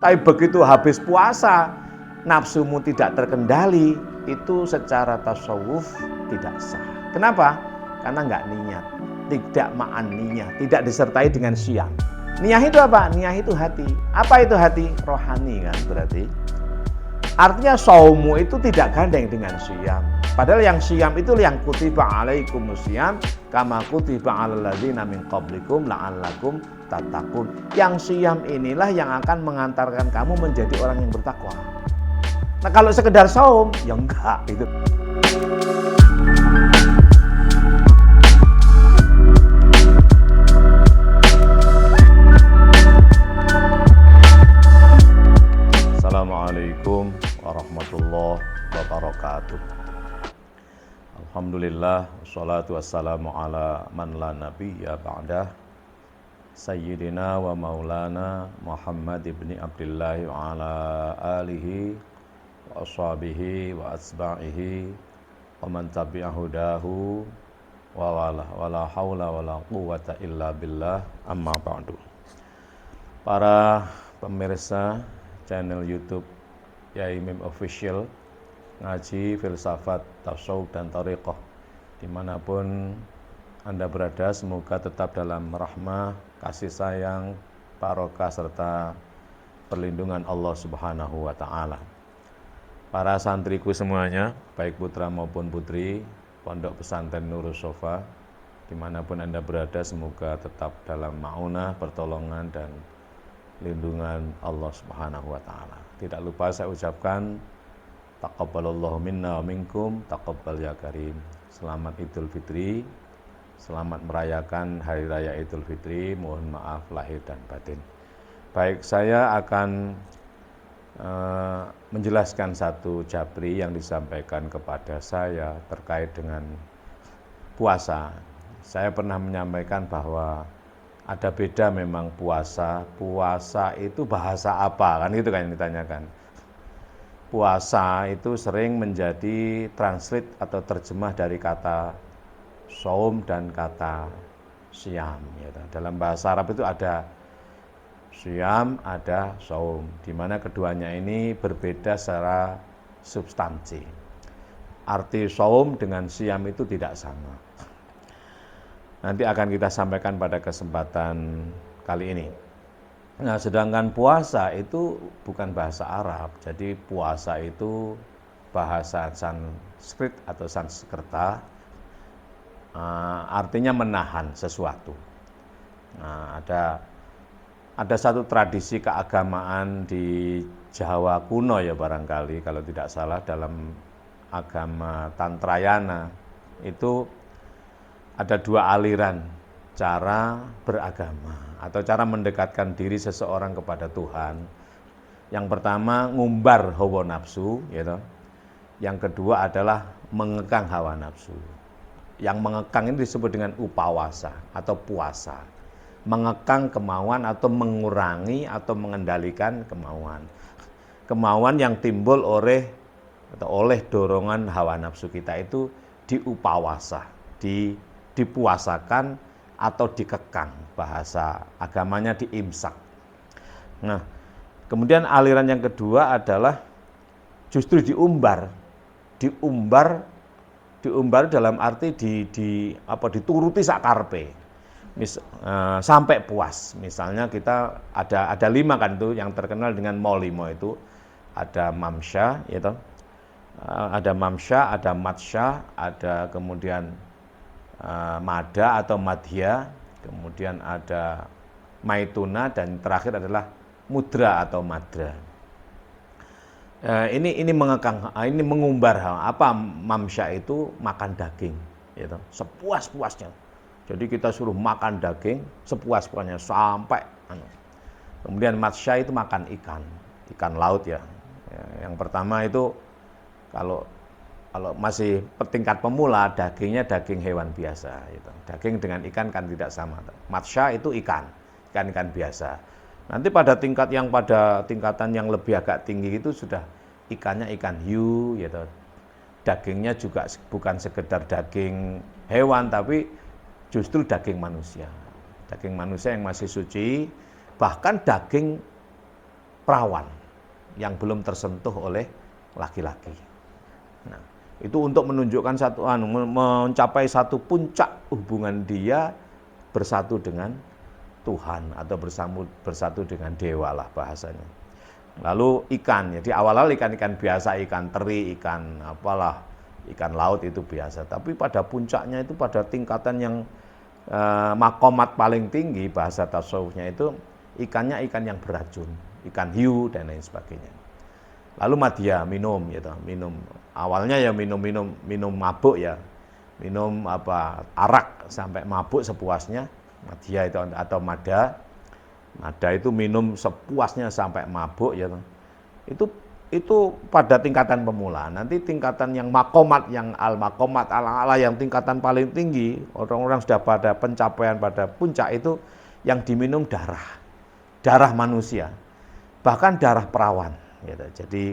Tapi begitu habis puasa, nafsumu tidak terkendali, itu secara tasawuf tidak sah. Kenapa? Karena nggak niat, tidak ma'an niyah, tidak disertai dengan syam. Niyah itu apa? Niyah itu hati. Apa itu hati? Rohani kan berarti. Artinya saumu itu tidak gandeng dengan syam. Padahal yang syam itu yang kutiba alaikumus syam kama kutiba alal ladzina min qablikum la'allakum tattaqun. Yang syam inilah yang akan mengantarkan kamu menjadi orang yang bertakwa. Nah, kalau sekedar saum ya enggak itu. Assalamualaikum warahmatullahi wabarakatuh. Alhamdulillah, wassalatu wassalamu ala man la nabiyya ba'dah, Sayyidina wa maulana Muhammad ibni Abdullah wa ala alihi wa ashabihi wa asba'ihi wa man tabi'ahu dahu wa wala hawla wala quwwata illa billah, amma ba'du. Para pemirsa channel YouTube Yai Mim Official, ngaji filsafat, tasawuf dan thariqah dimanapun Anda berada, semoga tetap dalam rahmah, kasih sayang, barokah serta perlindungan Allah Subhanahu wa taala. Para santriku semuanya, baik putra maupun putri Pondok Pesantren Nurus Sofa, dimanapun Anda berada, semoga tetap dalam maunah, pertolongan dan lindungan Allah Subhanahu wa taala. Tidak lupa saya ucapkan taqabbalallahu minna wa minkum, taqabbal ya karim. Selamat Idul Fitri. Selamat merayakan Hari Raya Idul Fitri. Mohon maaf lahir dan batin. Baik, saya akan menjelaskan satu jabri yang disampaikan kepada saya terkait dengan puasa. Saya pernah menyampaikan bahwa ada beda memang puasa. Puasa itu bahasa apa? Kan itu kan yang ditanyakan. Puasa itu sering menjadi translate atau terjemah dari kata saum dan kata syam. Dalam bahasa Arab itu ada syam, ada saum, di mana keduanya ini berbeda secara substansi. Arti saum dengan syam itu tidak sama. Nanti akan kita sampaikan pada kesempatan kali ini. Nah, sedangkan puasa itu bukan bahasa Arab. Jadi puasa itu bahasa Sanskrit atau Sanskerta, artinya menahan sesuatu. Nah, ada satu tradisi keagamaan di Jawa kuno ya barangkali, kalau tidak salah dalam agama Tantrayana itu ada dua aliran cara beragama atau cara mendekatkan diri seseorang kepada Tuhan. Yang pertama ngumbar hawa nafsu, gitu. Yang kedua adalah mengekang hawa nafsu. Yang mengekang ini disebut dengan upawasa atau puasa. Mengekang kemauan atau mengurangi atau mengendalikan kemauan. Kemauan yang timbul oleh dorongan hawa nafsu kita itu diupawasa, dipuasakan atau dikekang, bahasa agamanya diimsak. Nah, kemudian aliran yang kedua adalah justru diumbar dalam arti dituruti sakarpe, sampai puas. Misalnya kita ada 5 kan itu yang terkenal dengan molimo itu, ada mamsya, gitu. Ada mamsya, ada matsya, ada kemudian mada atau madhya, kemudian ada maituna, dan terakhir adalah mudra atau madra. Ini mengekang, ini mengumbar. Apa mamsya itu? Makan daging, gitu, sepuas-puasnya. Jadi kita suruh makan daging sepuas-puasnya sampai. Kemudian matsya itu makan ikan laut ya. Yang pertama itu kalau masih tingkat pemula, dagingnya daging hewan biasa. Gitu. Daging dengan ikan kan tidak sama. Matsya itu ikan biasa. Nanti pada tingkatan yang lebih agak tinggi itu sudah ikannya ikan hiu, gitu. Dagingnya juga bukan sekedar daging hewan, tapi justru daging manusia. Daging manusia yang masih suci, bahkan daging perawan yang belum tersentuh oleh laki-laki. Nah, itu untuk menunjukkan mencapai satu puncak hubungan dia bersatu dengan Tuhan atau bersatu dengan dewa lah bahasanya. Lalu ikan, jadi awal-awal ikan-ikan biasa, ikan teri, ikan apalah, ikan laut itu biasa. Tapi pada puncaknya itu pada tingkatan yang makomat paling tinggi bahasa tasawufnya itu ikannya ikan yang beracun, ikan hiu dan lain sebagainya. Lalu madya, minum gitu, minum. Awalnya ya minum mabuk ya. Minum arak sampai mabuk sepuasnya. Madya itu atau mada. Mada itu minum sepuasnya sampai mabuk ya. Itu pada tingkatan pemula. Nanti tingkatan yang makomat, yang al-makomat, ala-ala yang tingkatan paling tinggi, orang-orang sudah pada pencapaian pada puncak itu yang diminum darah manusia. Bahkan darah perawan gitu. Jadi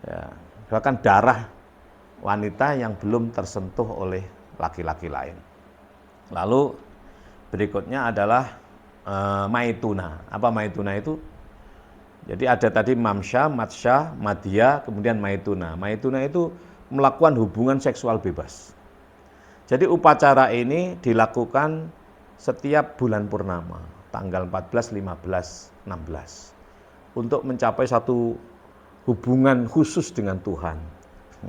ya, bahkan darah wanita yang belum tersentuh oleh laki-laki lain. Lalu berikutnya adalah maituna. Apa maituna itu? Jadi ada tadi mamsya, matsya, madya, kemudian maituna. Maituna itu melakukan hubungan seksual bebas. Jadi upacara ini dilakukan setiap bulan purnama, tanggal 14, 15, 16. Untuk mencapai satu hubungan khusus dengan Tuhan.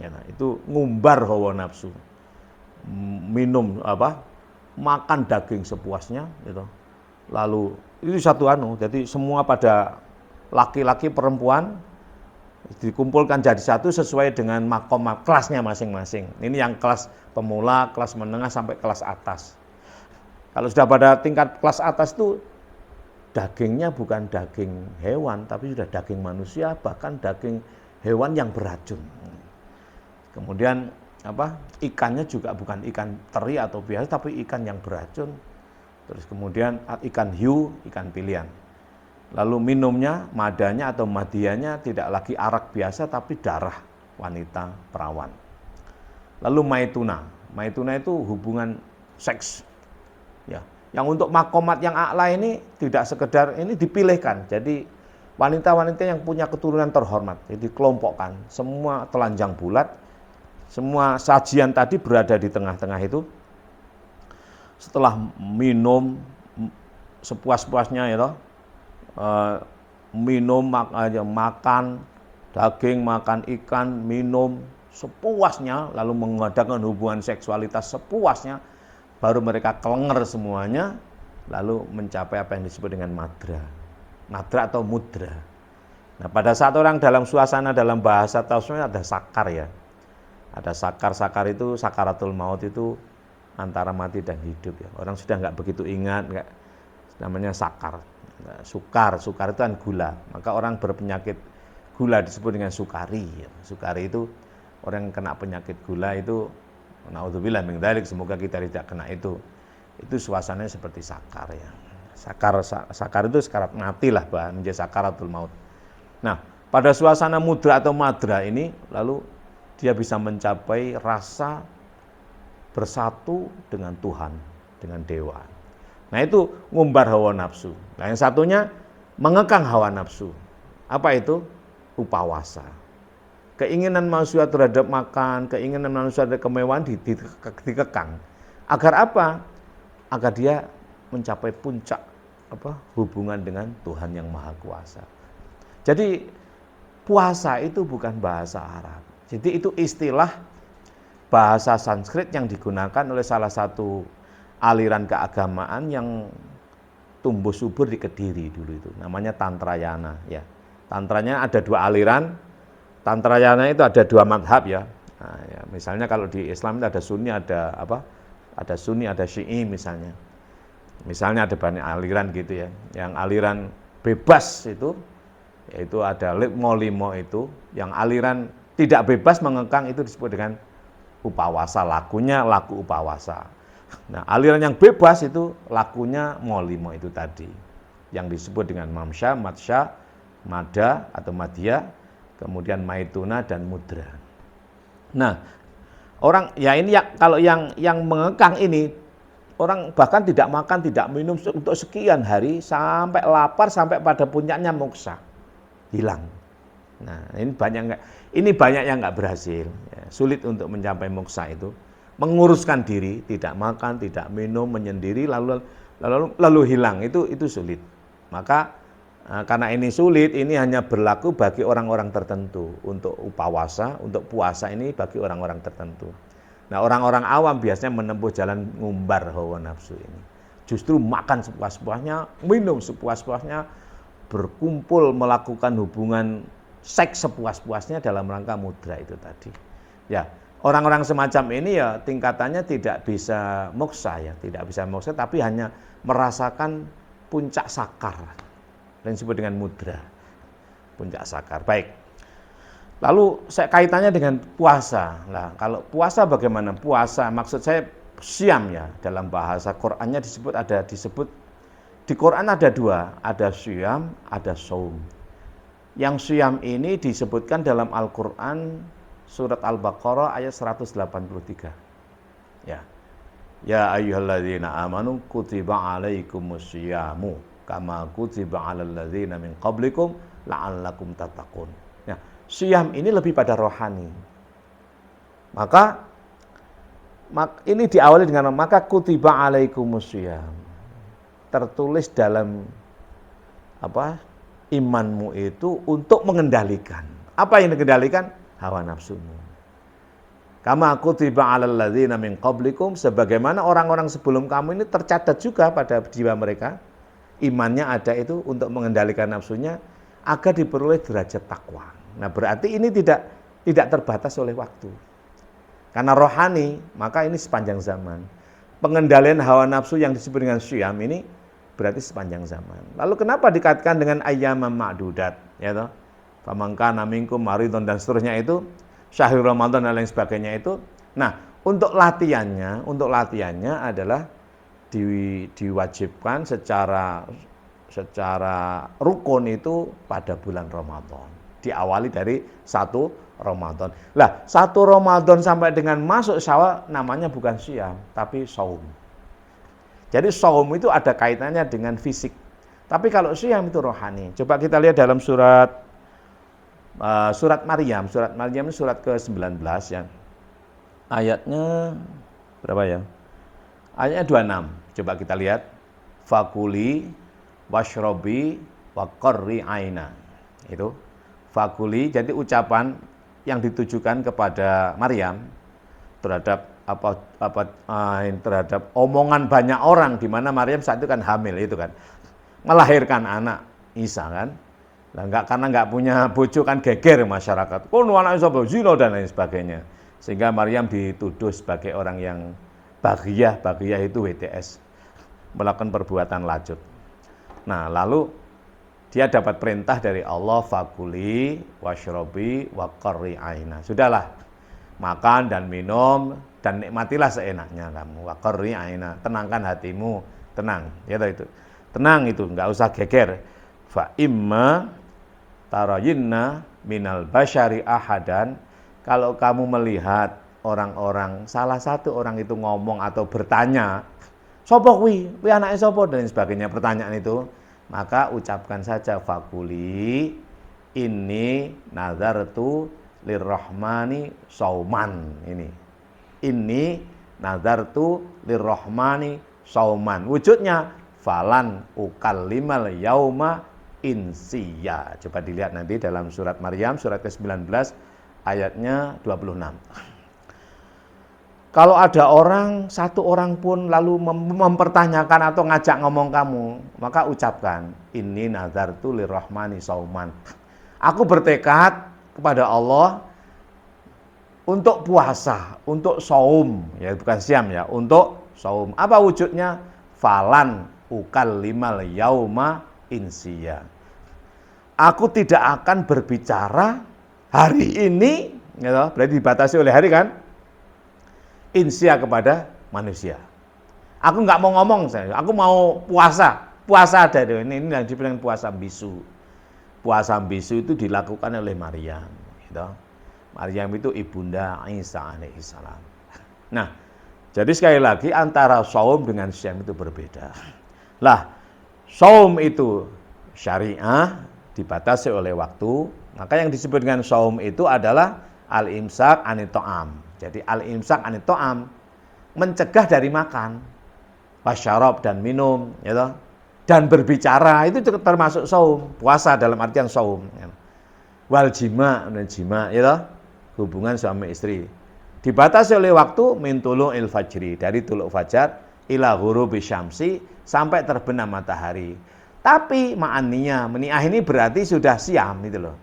Ya, itu ngumbar hawa nafsu. Minum makan daging sepuasnya gitu. Lalu itu satu jadi semua pada laki-laki perempuan dikumpulkan jadi satu sesuai dengan makom kelasnya masing-masing. Ini yang kelas pemula, kelas menengah sampai kelas atas. Kalau sudah pada tingkat kelas atas itu dagingnya bukan daging hewan, tapi sudah daging manusia, bahkan daging hewan yang beracun. Kemudian ikannya juga bukan ikan teri atau biasa, tapi ikan yang beracun. Terus kemudian ikan hiu, ikan pilihan. Lalu minumnya, madanya atau madianya tidak lagi arak biasa, tapi darah wanita perawan. Lalu maituna. Maituna itu hubungan seks. Ya. Yang untuk makomat yang a'la ini tidak sekedar ini dipilihkan. Jadi wanita-wanita yang punya keturunan terhormat. Jadi dikelompokkan. Semua telanjang bulat. Semua sajian tadi berada di tengah-tengah itu. Setelah minum sepuas-puasnya ya, minum makan daging, makan ikan, minum sepuasnya, lalu mengadakan hubungan seksualitas sepuasnya, baru mereka kelenger semuanya, lalu mencapai apa yang disebut dengan madra atau mudra. Nah, pada saat orang dalam suasana, dalam bahasa tasawuf ada sakar ya, ada sakar itu sakaratul maut itu antara mati dan hidup ya. Orang sudah nggak begitu ingat, namanya sakar. Nah, sukar itu kan gula. Maka orang berpenyakit gula disebut dengan sukari. Ya. Sukari itu orang yang kena penyakit gula itu, naudzubillah min dzalik, semoga kita tidak kena itu. Itu suasananya seperti sakar ya. Sakar itu sekarat mati lah, menjadi sakaratul maut. Nah, pada suasana mudra atau madra ini, lalu dia bisa mencapai rasa bersatu dengan Tuhan, dengan dewa. Nah itu ngumbar hawa nafsu. Nah yang satunya mengekang hawa nafsu. Apa itu? Upawasa. Keinginan manusia terhadap makan, keinginan manusia terhadap kemewahan dikekang. Agar apa? Agar dia mencapai puncak hubungan dengan Tuhan yang Maha Kuasa. Jadi puasa itu bukan bahasa Arab. Jadi itu istilah bahasa Sanskrit yang digunakan oleh salah satu aliran keagamaan yang tumbuh subur di Kediri dulu itu, namanya Tantrayana ya. Tantranya ada dua aliran, Tantrayana itu ada dua madhab ya. Nah, ya. Misalnya kalau di Islam itu ada Sunni, ada ada Sunni, ada Syi'i misalnya. Misalnya ada banyak aliran gitu ya. Yang aliran bebas itu, yaitu ada limo itu, yang aliran tidak bebas mengekang itu disebut dengan upawasa, lakunya laku upawasa. Nah, aliran yang bebas itu lakunya molimo itu tadi, yang disebut dengan mamsya, matsya, mada atau madya, kemudian maituna dan mudra. Nah, orang ya ini ya, kalau yang mengekang ini orang bahkan tidak makan, tidak minum untuk sekian hari sampai lapar, sampai pada puncaknya moksa. hilang. Nah, ini banyak yang nggak berhasil, ya, sulit untuk mencapai moksa itu, menguruskan diri, tidak makan, tidak minum, menyendiri, lalu hilang, itu sulit. Maka karena ini sulit, ini hanya berlaku bagi orang-orang tertentu. Untuk upawasa, untuk puasa ini bagi orang-orang tertentu. Nah, orang-orang awam biasanya menempuh jalan ngumbar hawa nafsu ini. Justru makan sepuas-puasnya, minum sepuas-puasnya, berkumpul melakukan hubungan seks sepuas-puasnya dalam rangka mudra itu tadi. Ya, orang-orang semacam ini ya tingkatannya tidak bisa moksa ya, tidak bisa moksa, tapi hanya merasakan puncak sakar yang disebut dengan mudra. Puncak sakar. Baik. Lalu kaitannya dengan puasa. Nah, kalau puasa bagaimana? Puasa maksud saya syam ya, dalam bahasa Qur'annya disebut di Quran ada dua, ada syam, ada shaum. Yang syam ini disebutkan dalam Al-Quran surat Al-Baqarah ayat 183. Ya. Ya ayyuhalladzina amanu kutiba alaikumus syamu kama kutiba alal ladzina min qablikum la'allakum tattaqun. Ya, syam ini lebih pada rohani. Maka ini diawali dengan maka kutiba alaikumus syam. Tertulis dalam imanmu itu untuk mengendalikan. Apa yang dikendalikan? Hawa nafsumu. Kama kutiba 'alal ladzina min qablikum, sebagaimana orang-orang sebelum kamu ini tercatat juga pada jiwa mereka, imannya ada itu untuk mengendalikan nafsunya agar diperoleh derajat takwa. Nah, berarti ini tidak terbatas oleh waktu. Karena rohani, maka ini sepanjang zaman. Pengendalian hawa nafsu yang disebut dengan syam ini berarti sepanjang zaman. Lalu kenapa dikaitkan dengan ayyaman ma'dudat, ya toh? Faman kana minkum maridun dan seterusnya itu, syahrul Ramadan dan lain sebagainya itu. Nah, untuk latihannya adalah diwajibkan secara rukun itu pada bulan Ramadan. Diawali dari 1 Ramadan. Lah, 1 Ramadan sampai dengan masuk Syawal namanya bukan syam, tapi shaum. Jadi shaum itu ada kaitannya dengan fisik. Tapi kalau syam itu rohani. Coba kita lihat dalam surat Maryam. Surat Maryam itu surat ke-19 ya. Ayatnya berapa ya? Ayatnya 26. Coba kita lihat. Fakuli washrobi wa qarri aina. Itu. Fakuli, jadi ucapan yang ditujukan kepada Maryam terhadap terhadap omongan banyak orang, di mana Maryam saat itu kan hamil itu kan, melahirkan anak Isa kan. Nah, karena nggak punya bojo kan geger masyarakat. Anak Isa zina dan lain sebagainya. Sehingga Maryam dituduh sebagai orang yang baghiyah itu WTS, melakukan perbuatan lajut. Nah, lalu dia dapat perintah dari Allah, fakuli washrobi wa qarri aina. Sudahlah, makan dan minum dan nikmatilah seenaknya kamu. Wa qarri aina, tenangkan hatimu, tenang. Ya itu. Tenang itu, enggak usah geger. Fa imma tarayinna minal basyari ahadan, kalau kamu melihat orang-orang, salah satu orang itu ngomong atau bertanya, sapa kuwi anake sapa dan sebagainya, pertanyaan itu, maka ucapkan saja fakuli inni nazartu lirrahmani sauman. Ini nazartu lirrahmani sauman. Wujudnya falan ukallimal yauma insiya. Coba dilihat nanti dalam surat Maryam surat ke-19 ayatnya 26. Kalau ada satu orang pun lalu mempertanyakan atau ngajak ngomong kamu, maka ucapkan, inni nazartu lirrahmani sauman. Aku bertekad kepada Allah untuk puasa, untuk saum, ya bukan siam ya, untuk saum. Apa wujudnya? Falan ukallimal yauma insiya. Aku tidak akan berbicara hari ini, ya, berarti dibatasi oleh hari kan? Insya kepada manusia. Aku nggak mau ngomong, aku mau puasa. Puasa ada ini yang dibilang puasa bisu. Puasa bisu itu dilakukan oleh Maryam. Gitu. Maryam itu ibunda Isa alaihissalam. Nah, jadi sekali lagi antara saum dengan syam itu berbeda. Lah, saum itu syariah, dibatasi oleh waktu. Maka yang disebut dengan saum itu adalah al-imsak anit ta'am. Jadi al-imsak anit ta'am mencegah dari makan, wasyarab dan minum, gitu. Dan berbicara itu termasuk saum, puasa dalam artian saum. Wal jima, gitu. Hubungan suami istri. Dibatasi oleh waktu min tulu'il fajri, dari tuluk fajar ila ghurubi syamsi, sampai terbenam matahari. Tapi ma'aniyah, meniah ini berarti sudah siam gitu loh.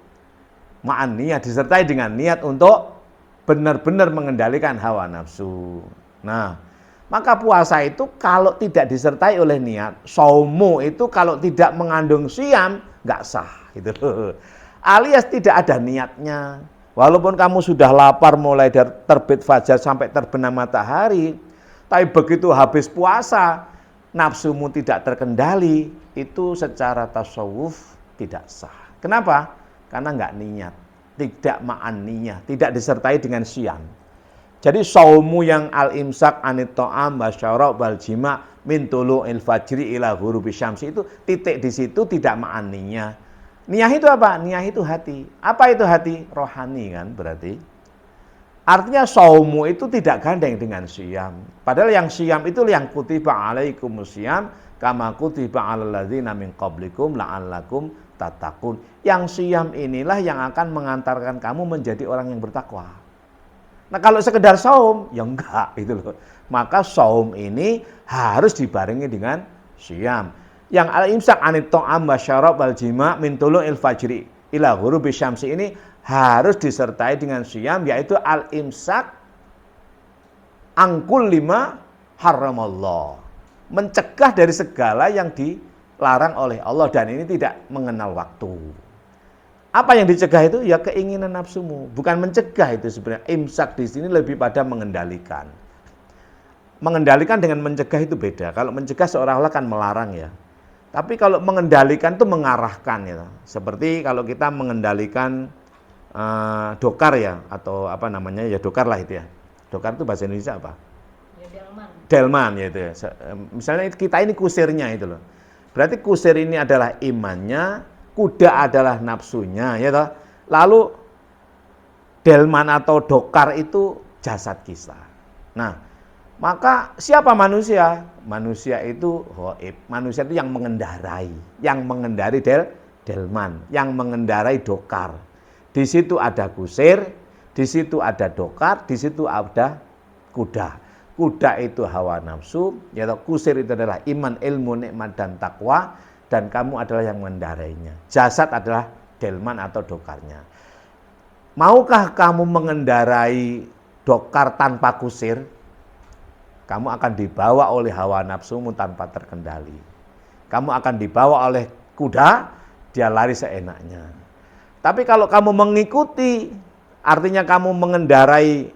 Ma'aniyah disertai dengan niat untuk benar-benar mengendalikan hawa nafsu. Nah, maka puasa itu kalau tidak disertai oleh niat, saumu itu kalau tidak mengandung siam, nggak sah gitu loh. Alias tidak ada niatnya. Walaupun kamu sudah lapar mulai dari terbit fajar sampai terbenam matahari, tapi begitu habis puasa, nafsumu tidak terkendali, itu secara tasawuf tidak sah. Kenapa? Karena nggak niat, tidak ma'an niyah, tidak disertai dengan siam. Jadi saumu yang al-imsak anit ta'am wasyarab wal jima min tulu'il fajri ila ghurubi syamsi itu titik di situ tidak ma'an niyah. Niyah itu apa? Niyah itu hati. Apa itu hati? Rohani kan berarti. Artinya saumu itu tidak gandeng dengan siyam. Padahal yang siyam itu yang kutiba alaikumus siyam kama kutiba alal ladzina min qablikum la'allakum tattaqun. Yang siyam inilah yang akan mengantarkan kamu menjadi orang yang bertakwa. Nah kalau sekedar saum, ya enggak gitu loh. Maka saum ini harus dibarengi dengan siyam. Yang al-imsak anit ta'am wasyarab wal jima min tulu'il fajri ila ghurubi syamsi ini harus disertai dengan siyam, yaitu al-imsak angkul lima haramallah. Mencegah dari segala yang dilarang oleh Allah dan ini tidak mengenal waktu. Apa yang dicegah itu? Ya keinginan nafsumu. Bukan mencegah itu sebenarnya. Imsak di sini lebih pada mengendalikan. Mengendalikan dengan mencegah itu beda. Kalau mencegah seolah-olah kan melarang ya. Tapi kalau mengendalikan itu mengarahkan ya. Seperti kalau kita mengendalikan dokar ya, atau apa namanya ya, dokar lah itu ya. Dokar itu bahasa Indonesia apa? Ya, delman. Delman ya itu ya. Misalnya kita ini kusirnya itu loh. Berarti kusir ini adalah imannya, kuda adalah nafsunya ya toh. Lalu delman atau dokar itu jasad kita. Nah, maka siapa manusia? Manusia itu ghaib. Manusia itu yang mengendarai, delman, yang mengendarai dokar. Di situ ada kusir, di situ ada dokar, di situ ada kuda. Kuda itu hawa nafsu, yaitu kusir itu adalah iman, ilmu, nikmat dan takwa, dan kamu adalah yang mengendarainya. Jasad adalah delman atau dokarnya. Maukah kamu mengendarai dokar tanpa kusir? Kamu akan dibawa oleh hawa nafsumu tanpa terkendali. Kamu akan dibawa oleh kuda, dia lari seenaknya. Tapi kalau kamu mengikuti, artinya kamu mengendarai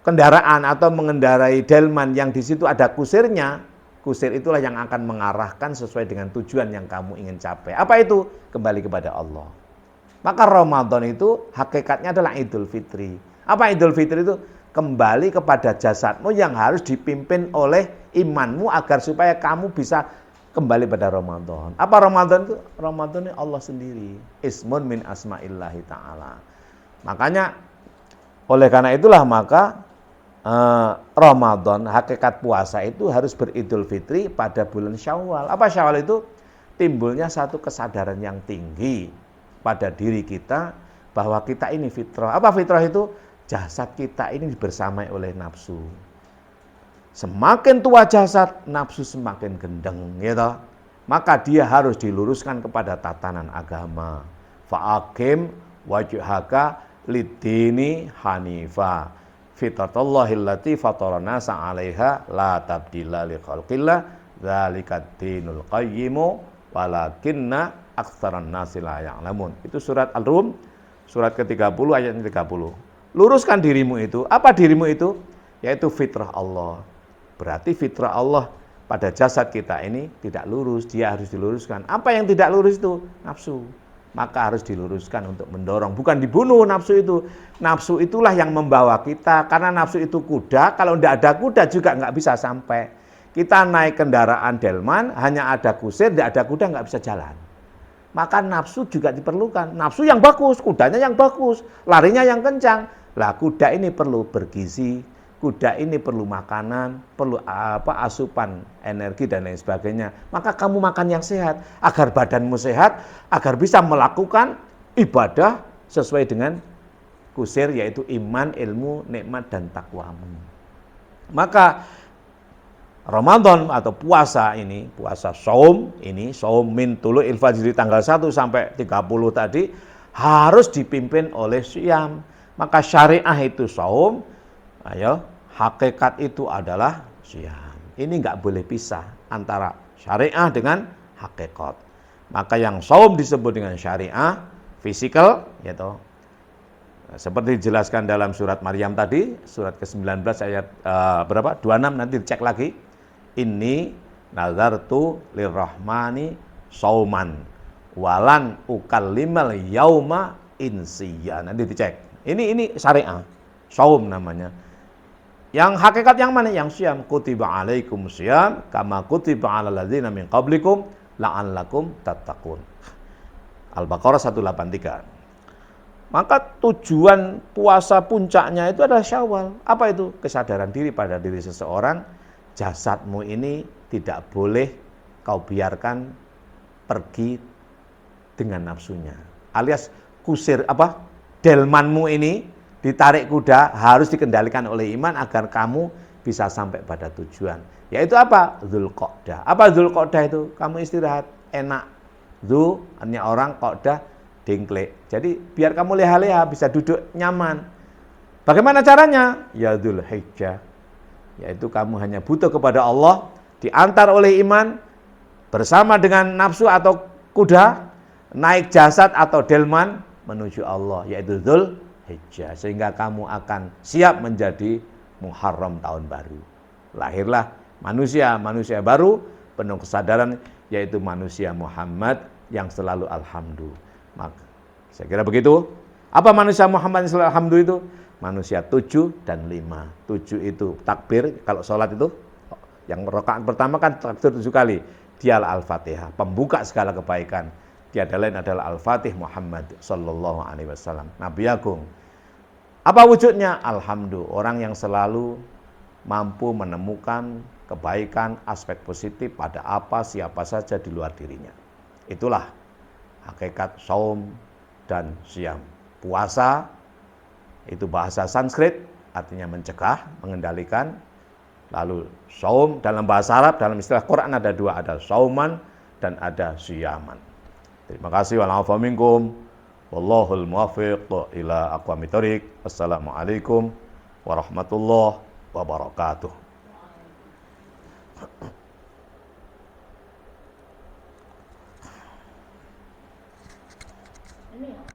kendaraan atau mengendarai delman yang di situ ada kusirnya, kusir itulah yang akan mengarahkan sesuai dengan tujuan yang kamu ingin capai. Apa itu? Kembali kepada Allah. Maka Ramadan itu hakikatnya adalah Idul Fitri. Apa Idul Fitri itu? Kembali kepada jasadmu yang harus dipimpin oleh imanmu agar supaya kamu bisa kembali pada Ramadan. Apa Ramadan itu? Ramadan ini Allah sendiri. Ismun min asma'illahi ta'ala. Makanya oleh karena itulah maka Ramadan, hakikat puasa itu harus beridul fitri pada bulan Syawal. Apa Syawal itu? Timbulnya satu kesadaran yang tinggi pada diri kita bahwa kita ini fitrah. Apa fitrah itu? Jasad kita ini bersamai oleh nafsu. Semakin tua jasad, nafsu semakin gendeng, gitu. Maka dia harus diluruskan kepada tatanan agama. Fa'akim wajhaka lidini hanifa. Fitratullahillati fataranasa 'alaiha la tabdila li khalqillah dzalikad dinul qayyimu walakinna aktsaran nasi la ya'lamun. Itu surat Al-Rum surat ke-30 ayat 30. Luruskan dirimu itu. Apa dirimu itu? Yaitu fitrah Allah. Berarti fitrah Allah pada jasad kita ini tidak lurus, dia harus diluruskan. Apa yang tidak lurus itu? Nafsu. Maka harus diluruskan untuk mendorong, bukan dibunuh nafsu itu. Nafsu itulah yang membawa kita, karena nafsu itu kuda, kalau tidak ada kuda juga nggak bisa sampai. Kita naik kendaraan delman, hanya ada kusir, tidak ada kuda nggak bisa jalan. maka nafsu juga diperlukan. Nafsu yang bagus, kudanya yang bagus, larinya yang kencang. Lah kuda ini perlu bergizi, kuda ini perlu makanan, perlu asupan energi dan lain sebagainya. Maka kamu makan yang sehat agar badanmu sehat, agar bisa melakukan ibadah sesuai dengan kusir, yaitu iman, ilmu, nikmat dan takwamu. Maka Ramadan atau puasa ini, puasa saum ini, saum min tulu'il fajri tanggal 1 sampai 30 tadi harus dipimpin oleh syam. Maka syariah itu saum, ayo, hakikat itu adalah syam. Ini enggak boleh pisah antara syariah dengan hakikat. Maka yang saum disebut dengan syariah, fisikal, yaitu seperti dijelaskan dalam surat Maryam tadi, surat ke-19 ayat berapa? 26, nanti dicek lagi. Inni nazartu lirrahmani sauman walan ukallimal yauma insiya. Nanti dicek. Ini syariah. Saum namanya. Yang hakikat yang mana? Yang syam. Kutiba alaikum syam kama kutiba alal ladzina min qablikum la'allakum tattaqun. Al-Baqarah 183. Maka tujuan puasa puncaknya itu adalah Syawal. Apa itu? Kesadaran diri pada diri seseorang, jasadmu ini tidak boleh kau biarkan pergi dengan nafsunya. Alias kusir delmanmu ini ditarik kuda harus dikendalikan oleh iman agar kamu bisa sampai pada tujuan. Yaitu apa? Dzulqa'dah. Apa Dzulqa'dah itu? Kamu istirahat enak. Dzu artinya orang, qa'dah dengklek. Jadi biar kamu leha-leha bisa duduk nyaman. Bagaimana caranya? Ya Dzulhijjah. Yaitu kamu hanya butuh kepada Allah, diantar oleh iman bersama dengan nafsu atau kuda, naik jasad atau delman menuju Allah, yaitu Dzulhijjah. Sehingga kamu akan siap menjadi Muharram tahun baru. Lahirlah manusia baru penuh kesadaran, yaitu manusia Muhammad yang selalu alhamdulillah. Maka saya kira begitu. Apa manusia Muhammad yang selalu alhamdulillah itu? Manusia 7 dan 5. 7 itu takbir, kalau sholat itu yang rakaat pertama kan takbir 7 kali. Dia Al-Fatihah, pembuka segala kebaikan. Tiada lain adalah Al-Fatih Muhammad sallallahu alaihi wasallam, Nabi Agung. Apa wujudnya? Alhamdulillah, orang yang selalu mampu menemukan kebaikan, aspek positif pada apa siapa saja di luar dirinya. Itulah hakikat saum dan syam. Puasa itu bahasa Sanskrit, artinya mencegah, mengendalikan. Lalu saum dalam bahasa Arab, dalam istilah Quran ada dua, ada sauman dan ada syaman. Terima kasih. Wa'alaikum minkum. Wallahul muwaffiq ila aqwamit thoriq. Assalamualaikum warahmatullahi wabarakatuh.